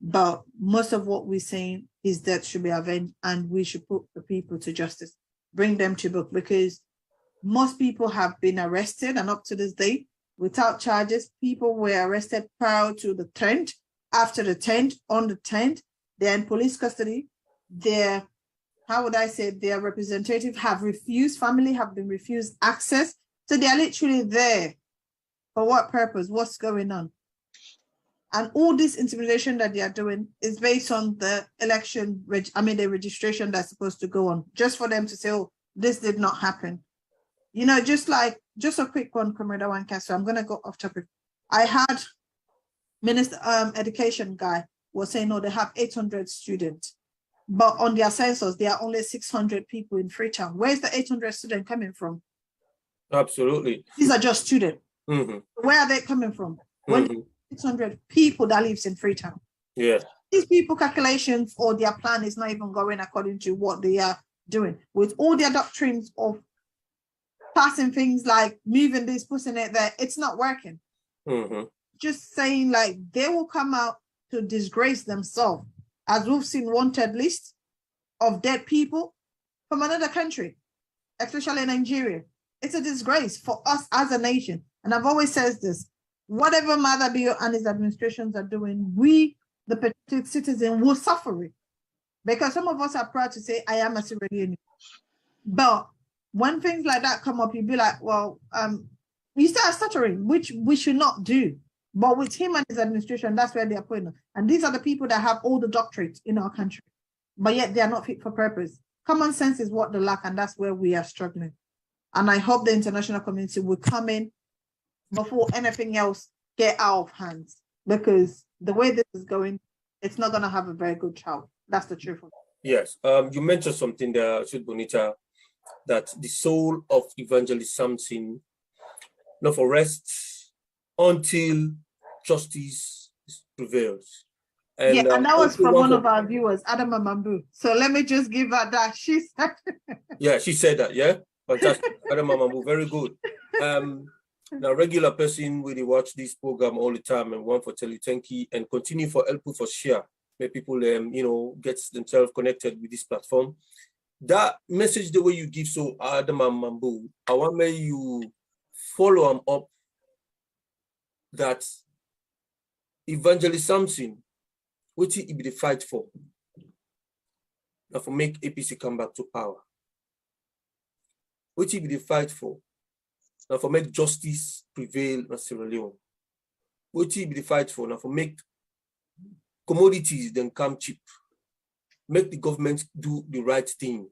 But most of what we're saying is that should be avenged, and we should put the people to justice, bring them to book, because most people have been arrested, and up to this day, without charges. People were arrested prior to the 10th, after the 10th, on the 10th, they're in police custody. Their, how would I say, their representative have refused, family have been refused access. So they are literally there. For what purpose? What's going on? And all this intimidation that they are doing is based on the election, the registration that's supposed to go on, just for them to say, oh, this did not happen. You know, just a quick one, Comrade Wancaster, I'm going to go off topic. I had Minister Education guy was saying, no, they have 800 students, but on their census, there are only 600 people in Freetown. Where's the 800 students coming from? Absolutely. These are just students. Mm-hmm. Where are they coming from? When 600 people that lives in Freetown. Yeah. These people calculations or their plan is not even going according to what they are doing. With all their doctrines of passing things like moving this, pushing it there, it's not working. Mm-hmm. Just saying like they will come out to disgrace themselves, as we've seen wanted list of dead people from another country, especially Nigeria. It's a disgrace for us as a nation. And I've always said this, whatever Mother Bio and his administrations are doing, we, the petite citizen, will suffer it. Because some of us are proud to say, I am a Sierra Leonean. But when things like that come up, you'd be like, well, you start stuttering, which we should not do. But with him and his administration, that's where they are putting them. And these are the people that have all the doctorates in our country, but yet they are not fit for purpose. Common sense is what they lack, and that's where we are struggling. And I hope the international community will come in before anything else get out of hands, because the way this is going, it's not going to have a very good child. That's the truth. Yes. You mentioned something there, Sweet Bonita, that the soul of Evangelist Sampson not for rest until justice prevails. And, yeah, and that was from one of our viewers, Adam Mambu. So let me just give her that. She said, yeah, she said that. Yeah, fantastic. Adam Mambu, very good. Now, regular person really watch this program all the time and want for tell you thank you and continue for help for share. Where people get themselves connected with this platform. That message the way you give so Adam Mambu, I want me you follow him up that Evangelist Sampson, what he be the fight for? Now for make APC come back to power. What he be the fight for? Now for make justice prevail in Sierra Leone. What he be the fight for? Now for make commodities then come cheap. Make the government do the right thing.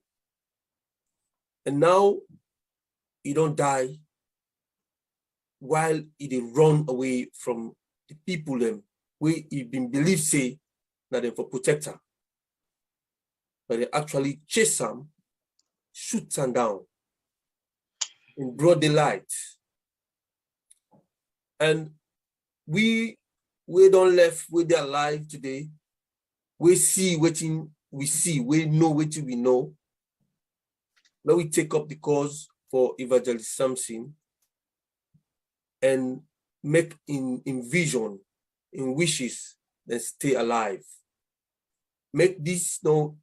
And now he don't die while he run away from the people them where he been believed say that they for protect him. But they actually chase him, shoot him down in broad daylight. And we don't left with their life today. We see what we see, we know what we know. Now we take up the cause for Evangalist Sampson and make in vision, in wishes, then stay alive. Make this no